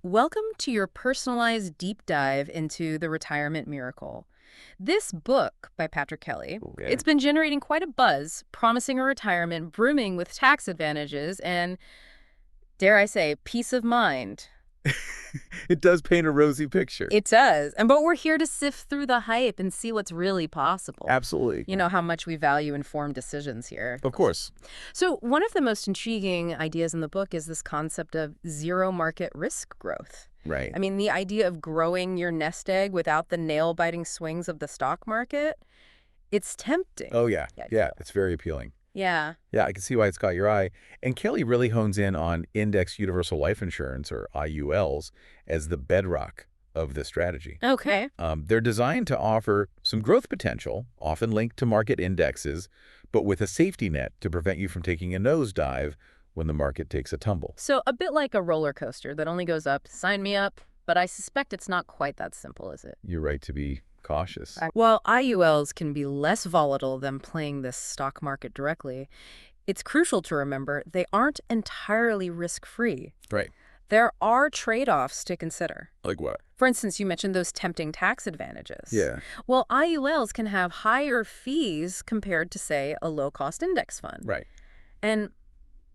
Welcome to your personalized deep dive into the retirement miracle. This book by Patrick Kelly, Okay. it's been generating quite a buzz, promising a retirement brimming with tax advantages and, dare I say, peace of mind. It does paint a rosy picture. It does. But we're here to sift through the hype and see what's really possible. Absolutely. You know how much we value informed decisions here. Of course. So, one of the most intriguing ideas in the book is this concept of zero market risk growth. Right. I mean, the idea of growing your nest egg without the nail-biting swings of the stock market, it's tempting. Oh, yeah. Yeah, I Yeah, feel. it's very appealing. Yeah. Yeah, I can see why it's caught your eye. And Kelly really hones in on Index Universal Life Insurance, or IULs, as the bedrock of this strategy. Okay. They're designed to offer some growth potential, often linked to market indexes, but with a safety net to prevent you from taking a nosedive when the market takes a tumble. So a bit like a roller coaster that only goes up, sign me up, but I suspect it's not quite that simple, is it? You're right to be cautious. While IULs can be less volatile than playing this stock market directly, it's crucial to remember they aren't entirely risk-free. Right. There are trade-offs to consider. Like what? For instance, you mentioned those tempting tax advantages. Yeah. Well, IULs can have higher fees compared to, say, a low-cost index fund. Right. And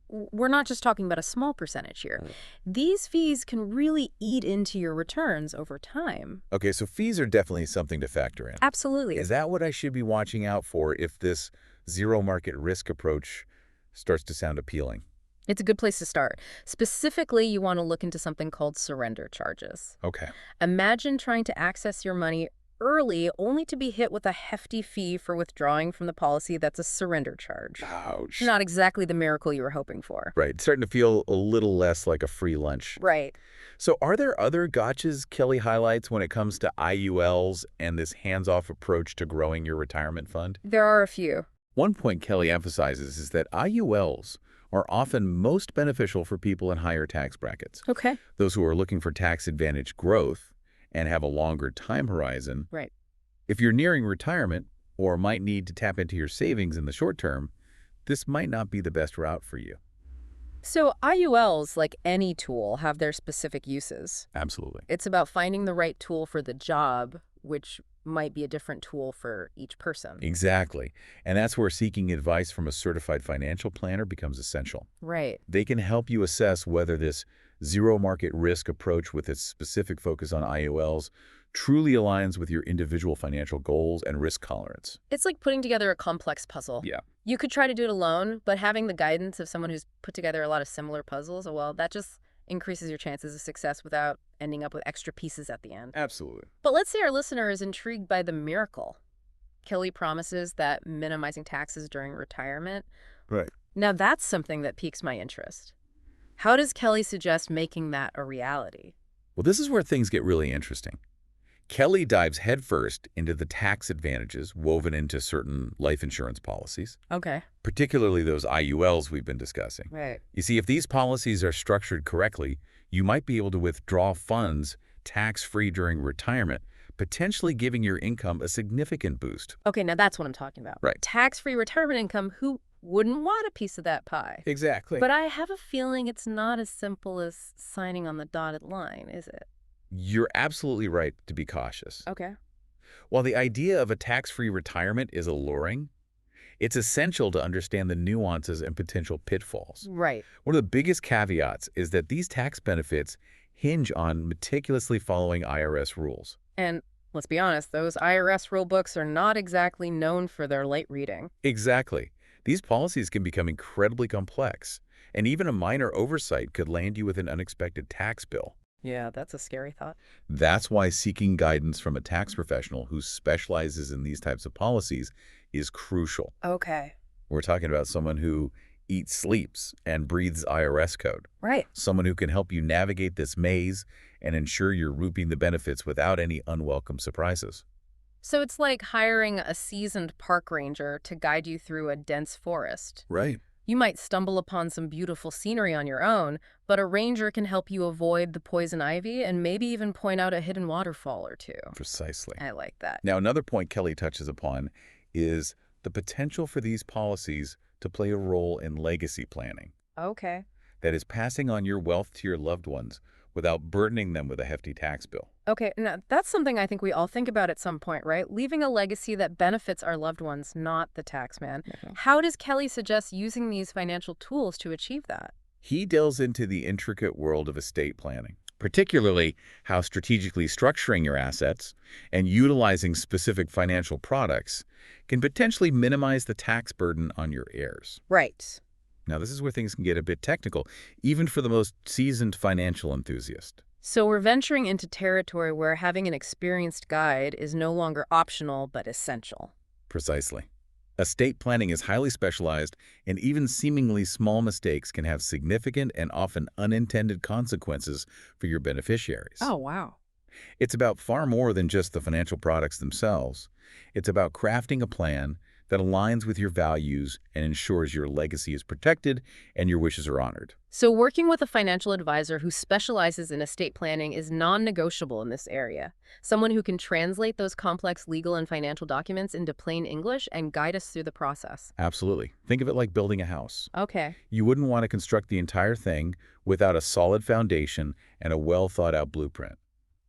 we're not just talking about a small percentage here. These fees can really eat into your returns over time. Okay, so fees are definitely something to factor in. Absolutely. Is that what I should be watching out for if this zero market risk approach starts to sound appealing? It's a good place to start. Specifically, you want to look into something called surrender charges. Okay. Imagine trying to access your money early only to be hit with a hefty fee for withdrawing from the policy that's a surrender charge. Ouch. Not exactly the miracle you were hoping for. Right, it's starting to feel a little less like a free lunch. Right. So are there other gotchas Kelly highlights when it comes to IULs and this hands-off approach to growing your retirement fund? There are a few. One point Kelly emphasizes is that IULs are often most beneficial for people in higher tax brackets. Okay. Those who are looking for tax advantage growth and have a longer time horizon. Right. If you're nearing retirement or might need to tap into your savings in the short term, this might not be the best route for you. So IULs, like any tool, have their specific uses. Absolutely. It's about finding the right tool for the job, which might be a different tool for each person. Exactly. And that's where seeking advice from a certified financial planner becomes essential. Right. They can help you assess whether this zero market risk approach with its specific focus on IULs truly aligns with your individual financial goals and risk tolerance. It's like putting together a complex puzzle. Yeah. You could try to do it alone, but having the guidance of someone who's put together a lot of similar puzzles, well, that just increases your chances of success without ending up with extra pieces at the end. Absolutely. But let's say our listener is intrigued by the miracle. Kelly promises that minimizing taxes during retirement. Right. Now that's something that piques my interest. How does Kelly suggest making that a reality? Well, this is where things get really interesting. Kelly dives headfirst into the tax advantages woven into certain life insurance policies, Okay. particularly those IULs we've been discussing. Right. You see, if these policies are structured correctly, you might be able to withdraw funds tax-free during retirement, potentially giving your income a significant boost. Okay, now that's what I'm talking about. Right. Tax-free retirement income, who wouldn't want a piece of that pie? Exactly. But I have a feeling it's not as simple as signing on the dotted line, is it? You're absolutely right to be cautious. Okay. While the idea of a tax-free retirement is alluring, it's essential to understand the nuances and potential pitfalls. Right. One of the biggest caveats is that these tax benefits hinge on meticulously following IRS rules. And let's be honest, those IRS rule books are not exactly known for their light reading. Exactly. These policies can become incredibly complex, and even a minor oversight could land you with an unexpected tax bill. Yeah, that's a scary thought. That's why seeking guidance from a tax professional who specializes in these types of policies is crucial. Okay. We're talking about someone who eats, sleeps, and breathes IRS code. Right. Someone who can help you navigate this maze and ensure you're reaping the benefits without any unwelcome surprises. So it's like hiring a seasoned park ranger to guide you through a dense forest. Right. You might stumble upon some beautiful scenery on your own, but a ranger can help you avoid the poison ivy and maybe even point out a hidden waterfall or two. Precisely. I like that. Now, another point Kelly touches upon is the potential for these policies to play a role in legacy planning. Okay. That is, passing on your wealth to your loved ones without burdening them with a hefty tax bill. Okay, now that's something I think we all think about at some point, right? Leaving a legacy that benefits our loved ones, not the tax man. Mhm. How does Kelly suggest using these financial tools to achieve that? He delves into the intricate world of estate planning, particularly how strategically structuring your assets and utilizing specific financial products can potentially minimize the tax burden on your heirs. Right. Now, this is where things can get a bit technical, even for the most seasoned financial enthusiast. So we're venturing into territory where having an experienced guide is no longer optional, but essential. Precisely. Estate planning is highly specialized, and even seemingly small mistakes can have significant and often unintended consequences for your beneficiaries. Oh, wow. It's about far more than just the financial products themselves. It's about crafting a plan that aligns with your values and ensures your legacy is protected and your wishes are honored. So working with a financial advisor who specializes in estate planning is non-negotiable in this area. Someone who can translate those complex legal and financial documents into plain English and guide us through the process. Absolutely. Think of it like building a house. Okay. You wouldn't want to construct the entire thing without a solid foundation and a well-thought-out blueprint,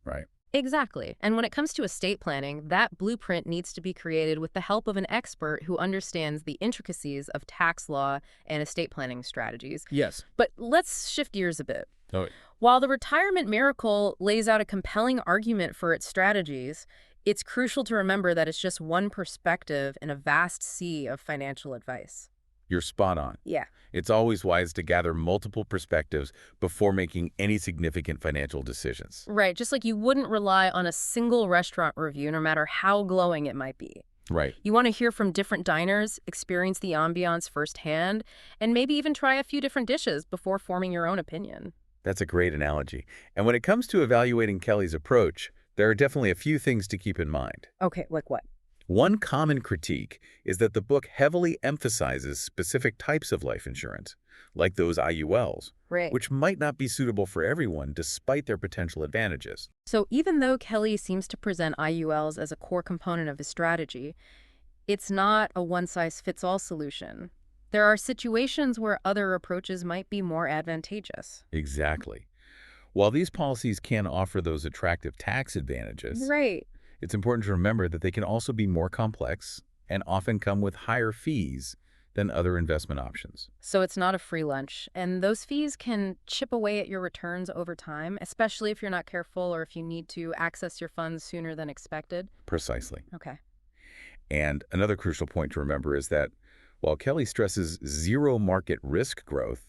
right? Exactly. And when it comes to estate planning, that blueprint needs to be created with the help of an expert who understands the intricacies of tax law and estate planning strategies. Yes. But let's shift gears a bit. Oh, While the retirement miracle lays out a compelling argument for its strategies, it's crucial to remember that it's just one perspective in a vast sea of financial advice. you're spot on. Yeah. It's always wise to gather multiple perspectives before making any significant financial decisions. Right. Just like you wouldn't rely on a single restaurant review, no matter how glowing it might be. Right. You want to hear from different diners, experience the ambiance firsthand, and maybe even try a few different dishes before forming your own opinion. That's a great analogy. And when it comes to evaluating Kelly's approach, there are definitely a few things to keep in mind. Okay, like what? One common critique is that the book heavily emphasizes specific types of life insurance, like those IULs, Right. which might not be suitable for everyone despite their potential advantages. So even though Kelly seems to present IULs as a core component of his strategy, it's not a one-size-fits-all solution. There are situations where other approaches might be more advantageous. Exactly. While these policies can offer those attractive tax advantages, Right. it's important to remember that they can also be more complex and often come with higher fees than other investment options. So it's not a free lunch, and those fees can chip away at your returns over time, especially if you're not careful or if you need to access your funds sooner than expected. Precisely. Okay. And another crucial point to remember is that while Kelly stresses zero market risk growth,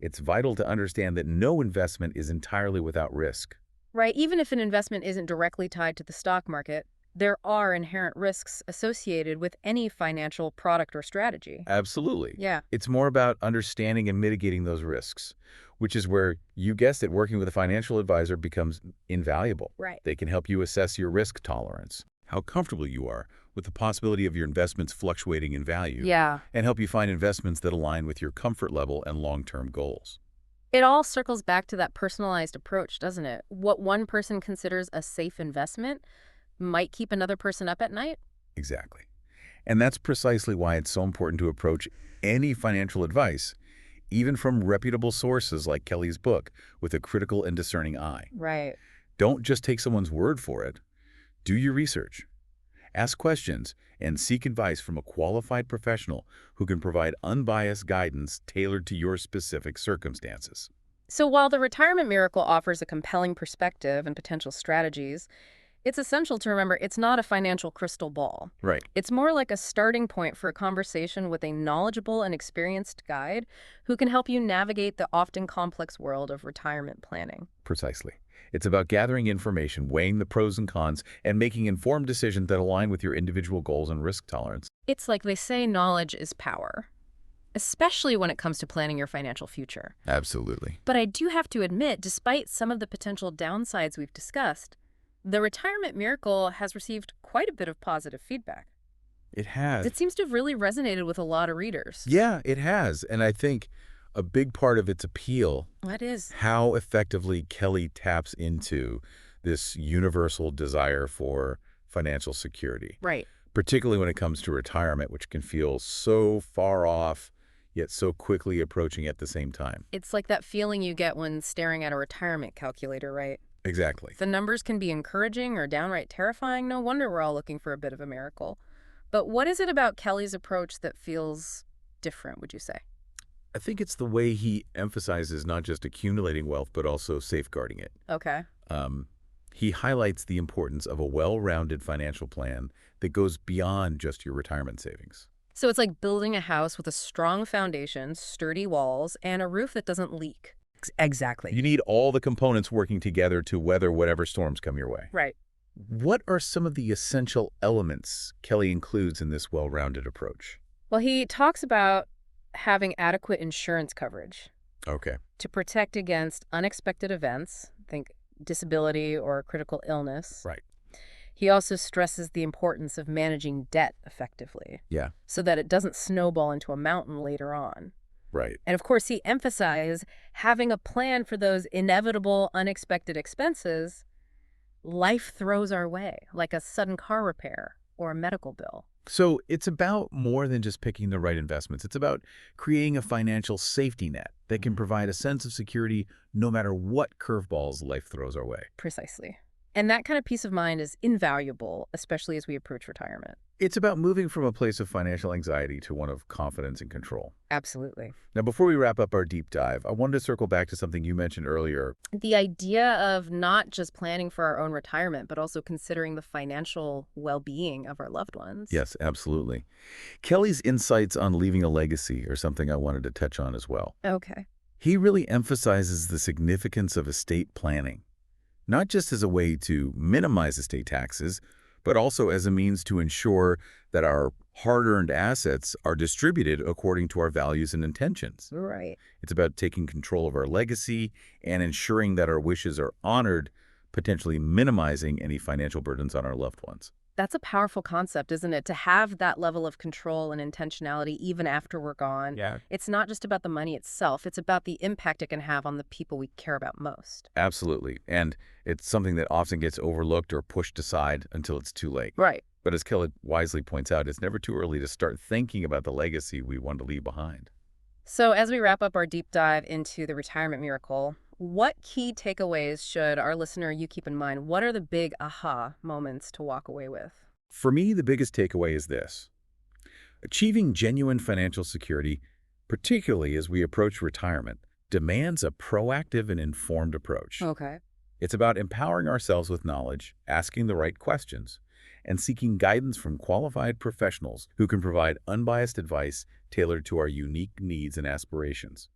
it's vital to understand that no investment is entirely without risk. Right, even if an investment isn't directly tied to the stock market, there are inherent risks associated with any financial product or strategy. Absolutely. Yeah. It's more about understanding and mitigating those risks, which is where, you guessed it, working with a financial advisor becomes invaluable. Right. They can help you assess your risk tolerance, how comfortable you are with the possibility of your investments fluctuating in value, Yeah. and help you find investments that align with your comfort level and long-term goals. It all circles back to that personalized approach, doesn't it? What one person considers a safe investment might keep another person up at night. Exactly. And that's precisely why it's so important to approach any financial advice, even from reputable sources like Kelly's book, with a critical and discerning eye. Right. Don't just take someone's word for it. Do your research. Ask questions and seek advice from a qualified professional who can provide unbiased guidance tailored to your specific circumstances. So while the retirement miracle offers a compelling perspective and potential strategies, it's essential to remember it's not a financial crystal ball. Right. It's more like a starting point for a conversation with a knowledgeable and experienced guide who can help you navigate the often complex world of retirement planning. Precisely. It's about gathering information, weighing the pros and cons, and making informed decisions that align with your individual goals and risk tolerance. It's like they say knowledge is power, especially when it comes to planning your financial future. Absolutely. But I do have to admit, despite some of the potential downsides we've discussed, the retirement miracle has received quite a bit of positive feedback. It has. It seems to have really resonated with a lot of readers. Yeah, it has. And I think a big part of its appeal, That is. how effectively Kelly taps into this universal desire for financial security, Right. particularly when it comes to retirement, which can feel so far off, yet so quickly approaching at the same time. It's like that feeling you get when staring at a retirement calculator, right? Exactly. The numbers can be encouraging or downright terrifying. No wonder we're all looking for a bit of a miracle. But what is it about Kelly's approach that feels different, would you say? I think it's the way he emphasizes not just accumulating wealth, but also safeguarding it. Okay. Um, he highlights the importance of a well-rounded financial plan that goes beyond just your retirement savings. So it's like building a house with a strong foundation, sturdy walls, and a roof that doesn't leak. Exactly. You need all the components working together to weather whatever storms come your way. Right. What are some of the essential elements Kelly includes in this well-rounded approach? Well, he talks about having adequate insurance coverage Okay. to protect against unexpected events, think disability or critical illness. Right. He also stresses the importance of managing debt effectively Yeah. so that it doesn't snowball into a mountain later on. Right. And of course, he emphasized having a plan for those inevitable, unexpected expenses life throws our way, like a sudden car repair or a medical bill. So it's about more than just picking the right investments. It's about creating a financial safety net that can provide a sense of security no matter what curveballs life throws our way. Precisely. And that kind of peace of mind is invaluable, especially as we approach retirement. It's about moving from a place of financial anxiety to one of confidence and control. Absolutely. Now, before we wrap up our deep dive, I wanted to circle back to something you mentioned earlier. The idea of not just planning for our own retirement, but also considering the financial well-being of our loved ones. Yes, absolutely. Kelly's insights on leaving a legacy are something I wanted to touch on as well. Okay. He really emphasizes the significance of estate planning, not just as a way to minimize estate taxes, but also as a means to ensure that our hard-earned assets are distributed according to our values and intentions. Right. It's about taking control of our legacy and ensuring that our wishes are honored, potentially minimizing any financial burdens on our loved ones. That's a powerful concept, isn't it? To have that level of control and intentionality even after we're gone. Yeah. It's not just about the money itself. It's about the impact it can have on the people we care about most. Absolutely. And it's something that often gets overlooked or pushed aside until it's too late. Right. But as Kelly wisely points out, it's never too early to start thinking about the legacy we want to leave behind. So as we wrap up our deep dive into the retirement miracle, what key takeaways should our listener you keep in mind? What are the big aha moments to walk away with? For me, the biggest takeaway is this. Achieving genuine financial security, particularly as we approach retirement, demands a proactive and informed approach. Okay. It's about empowering ourselves with knowledge, asking the right questions, and seeking guidance from qualified professionals who can provide unbiased advice tailored to our unique needs and aspirations.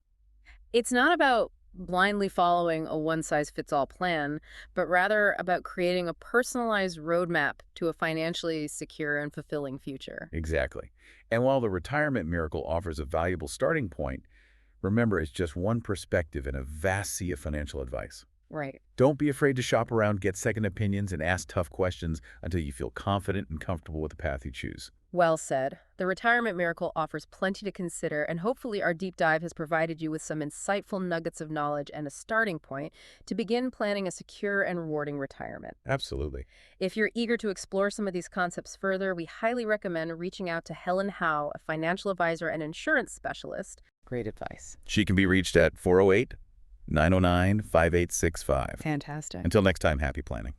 It's not about blindly following a one-size-fits-all plan, but rather about creating a personalized roadmap to a financially secure and fulfilling future. Exactly. And while the retirement miracle offers a valuable starting point, remember it's just one perspective in a vast sea of financial advice. Right. Don't be afraid to shop around, get second opinions, and ask tough questions until you feel confident and comfortable with the path you choose. Well said. The Retirement Miracle offers plenty to consider, and hopefully our deep dive has provided you with some insightful nuggets of knowledge and a starting point to begin planning a secure and rewarding retirement. Absolutely. If you're eager to explore some of these concepts further, we highly recommend reaching out to Helen Hou, a financial advisor and insurance specialist. Great advice. She can be reached at 408-909-5865. Fantastic. Until next time, happy planning.